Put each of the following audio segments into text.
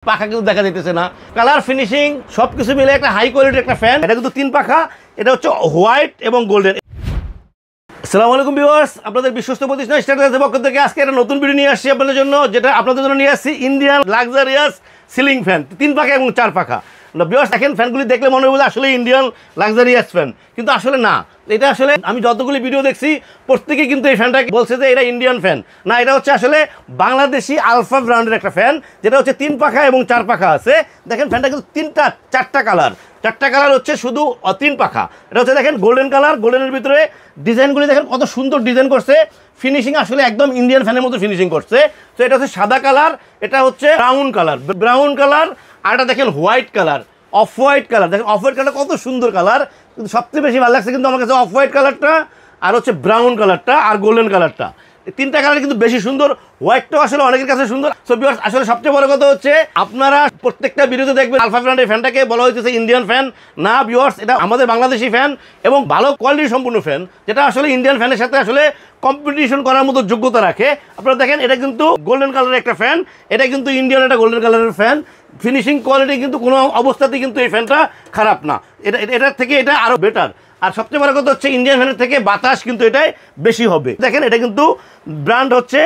পাখা কিন্তু দেখা যাইতেছে না, কালার ফিনিশিং সবকিছু মিলে একটা হাই কোয়ালিটির একটা ফ্যান। এটা কিন্তু 3 পাখা, এটা হচ্ছে হোয়াইট এবং গোল্ডেন। আসসালামু আলাইকুম ভিউয়ার্স, আপনাদের বিশ্বস্ত প্রতিষ্ঠান স্টারটের পক্ষ থেকে আজকে একটা নতুন ভিডিও নিয়ে আসছি আপনাদের জন্য, যেটা আপনাদের জন্য নিয়ে আসছি ইন্ডিয়ান লাক্সারিয়াস সিলিং ফ্যান 3 পাখা এবং 4 পাখা। ভিউয়ার্স দেখেন, ফ্যানগুলি দেখলে মনে হবে আসলে ইন্ডিয়ান লাক্সারিয়াস ফ্যান, কিন্তু আসলে না। এটা আসলে আমি যতগুলি ভিডিও দেখছি প্রত্যেকেই কিন্তু এই ফ্যানটাকে বলছে যে এটা ইন্ডিয়ান ফ্যান না, এটা হচ্ছে আসলে বাংলাদেশি আলফা ব্র্যান্ডের একটা ফ্যান, যেটা হচ্ছে 3 পাখা এবং 4 পাখা আছে। দেখেন ফ্যানটা কিন্তু 4টা কালার, 4টা কালার হচ্ছে শুধু 3 পাখা। এটা হচ্ছে দেখেন গোল্ডেন কালার, গোল্ডেনের ভিতরে ডিজাইনগুলি দেখেন কত সুন্দর ডিজাইন করছে, ফিনিশিং আসলে একদম ইন্ডিয়ান ফ্যানের মতো ফিনিশিং করছে। তো এটা হচ্ছে সাদা কালার, এটা হচ্ছে ব্রাউন কালার, আর এটা দেখেন white colour, off white colour. দেখেন অফ হোয়াইট কালার কত সুন্দর কালার, কিন্তু সবচেয়ে বেশি ভালো লাগছে কিন্তু আমার কাছে অফ হোয়াইট কালারটা, আর হচ্ছে ব্রাউন কালারটা, আর গোল্ডেন কালারটা। 3টা কালার কিন্তু বেশি সুন্দর, হোয়াইটটাও আসলে অনেকের কাছে সুন্দর। সো ভিউয়ার্স আসলে সবচেয়ে বড় কথা হচ্ছে আপনারা প্রত্যেকটা ভিডিওতে দেখবেন আলফা ব্র্যান্ডের ফ্যানটাকে বলা হয়েছে ইন্ডিয়ান ফ্যান। না ভিউয়ার্স, এটা আমাদের বাংলাদেশি ফ্যান এবং ভালো কোয়ালিটি সম্পূর্ণ ফ্যান, যেটা আসলে ইন্ডিয়ান ফ্যানের সাথে আসলে কম্পিটিশন করার মতো যোগ্যতা রাখে। আপনারা দেখেন এটা কিন্তু গোল্ডেন কালারের একটা ফ্যান, এটা কিন্তু ইন্ডিয়ান একটা গোল্ডেন কালারের ফ্যান। ফিনিশিং কোয়ালিটি কিন্তু কোনো অবস্থাতেই কিন্তু এই ফ্যানটা খারাপ না, এটার থেকে এটা আরও বেটার। আর সবচেয়ে বড় কথা হচ্ছে ইন্ডিয়ান ফ্যানের থেকে বাতাস কিন্তু এটাই বেশি হবে। দেখেন এটা কিন্তু ব্র্যান্ড হচ্ছে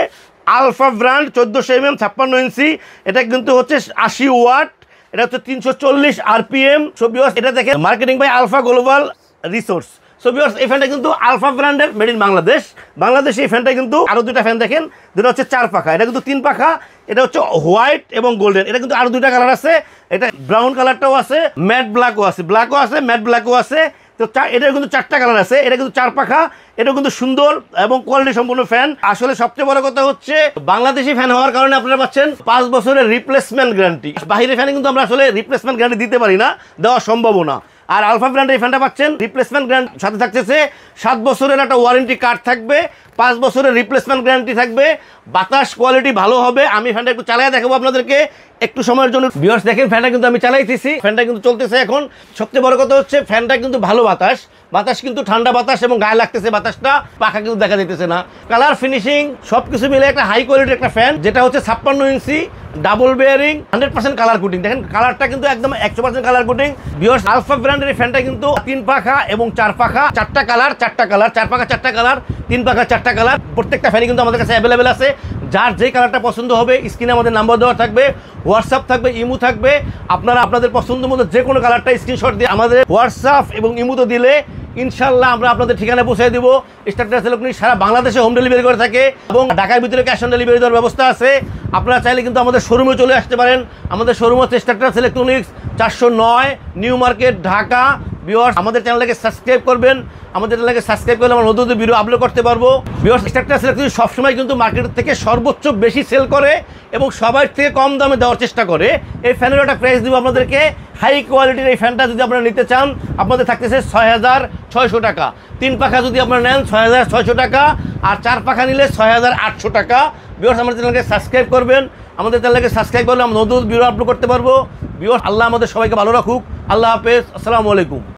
আলফা ব্র্যান্ড, 1400 mm 56 ইঞ্চি। এটা কিন্তু হচ্ছে 80 ওয়াট, এটা হচ্ছে 340 RPM। সো ভিউয়ার্স এটা দেখেন marketing by Alpha Global Resource. So viewers এই ফ্যানটা কিন্তু আলফা ব্র্যান্ডের, মেড ইন বাংলাদেশ। এই ফ্যানটা কিন্তু আরও 2টা ফ্যান দেখেন, যেটা হচ্ছে 4 পাখা, এটা কিন্তু 3 পাখা, এটা হচ্ছে হোয়াইট এবং গোল্ডেন। এটা কিন্তু আরও 2টা কালার আছে, এটা ব্রাউন কালারটাও আছে, ম্যাট ব্ল্যাকও আছে, ম্যাট ব্ল্যাকও আছে। তো এটার কিন্তু 4টা কালার আছে, এটা কিন্তু 4 পাখা, এটা কিন্তু সুন্দর এবং কোয়ালিটি সম্পূর্ণ ফ্যান। আসলে সবচেয়ে বড় কথা হচ্ছে বাংলাদেশি ফ্যান হওয়ার কারণে আপনারা পাচ্ছেন 5 বছরের রিপ্লেসমেন্ট গ্যারান্টি। বাইরের ফ্যানে কিন্তু আমরা আসলে রিপ্লেসমেন্ট গ্যারান্টি দিতে পারি না, দেওয়া সম্ভবও না। আর আলফা ব্র্যান্ডের এই ফ্যানটা পাচ্ছেন রিপ্লেসমেন্ট গ্যারান্টি সাথে থাকতেছে 7 বছরের একটা ওয়ারেন্টি কার্ড থাকবে, 5 বছরের রিপ্লেসমেন্ট গ্যারান্টি থাকবে, বাতাস কোয়ালিটি ভালো হবে। আমি ফ্যানটা একটু চালিয়ে দেখাবো আপনাদেরকে একটু সময়ের জন্য। ভিউয়ার্স দেখেন ফ্যানটা কিন্তু আমি চালাইতেছি, ফ্যানটা কিন্তু চলতেছে এখন। সবচেয়ে বড় কথা হচ্ছে ফ্যানটা কিন্তু ভালো বাতাস কিন্তু ঠান্ডা বাতাস এবং গায়ে লাগতেছে বাতাসটা, পাখা কিন্তু দেখা যাইতেছে না। কালার ফিনিশিং সবকিছু মিলে একটা হাই কোয়ালিটির একটা ফ্যান, যেটা হচ্ছে 56 ইঞ্চি ডাবল বেয়ারিং, 100% কালার কোটিং। দেখেন কালারটা কিন্তু একদম 100% কালার কোটিং। ভিউয়ার্স আলফা ব্র্যান্ডের এই ফ্যানটা কিন্তু 3 পাখা এবং 4 পাখা, 4টা কালার, 4 পাখা 4টা কালার, 3 পাখা 4টা কালার। প্রত্যেকটা ফ্যানই কিন্তু আমাদের কাছে অ্যাভেলেবেল আছে। যার যে কালারটা পছন্দ হবে স্ক্রিনে আমাদের নাম্বার দেওয়া থাকবে, হোয়াটসঅ্যাপ থাকবে, ইমো থাকবে। আপনারা আপনাদের পছন্দ মতো যে কোনো কালারটা স্ক্রিনশট দিয়ে আমাদের হোয়াটসঅ্যাপ এবং ইমোতে দিলে ইনশাল্লাহ আমরা আপনাদের ঠিকানা পৌঁছে দেবো। স্টারটের ইলেকট্রনিক্স সারা বাংলাদেশে হোম ডেলিভারি করে থাকে এবং ঢাকার ভিতরে ক্যাশ অন ডেলিভারি দেওয়ার ব্যবস্থা আছে। আপনারা চাইলে কিন্তু আমাদের শোরুমে চলে আসতে পারেন। আমাদের শোরুম হচ্ছে স্টারটের electronics 409 new market, Dhaka. Viewers আমাদের চ্যানেলটাকে সাবস্ক্রাইব করবেন, আমাদের চ্যানেলকে সাবস্ক্রাইব করলে আমরা নতুন ভিডিও আপলোড করতে পারবো। ভিউয়ার্স স্টারটের ইলেকট্রনিক্স সবসময় কিন্তু মার্কেটের থেকে সর্বোচ্চ বেশি সেল করে এবং সবার থেকে কম দামে দেওয়ার চেষ্টা করে। এই ফ্যানের একটা প্রাইস দিব আপনাদেরকে, হাই কোয়ালিটির এই ফ্যানটা যদি আপনারা নিতে চান আপনাদের থাকতেছে 6600 টাকা। 3 পাখা যদি আপনারা নেন 6600 টাকা, আর 4 পাখা নিলে 6800 টাকা। ভিউয়ার্স আমাদের চ্যানেলকে সাবস্ক্রাইব করবেন, আমাদের চ্যানেলকে সাবস্ক্রাইব করলে আমরা নতুন ভিডিও আপলোড করতে পারবো। ভিউয়ার্স আল্লাহ আমাদের সবাইকে ভালো রাখুক। আল্লাহ হাফেজ, আসসালামু আলাইকুম।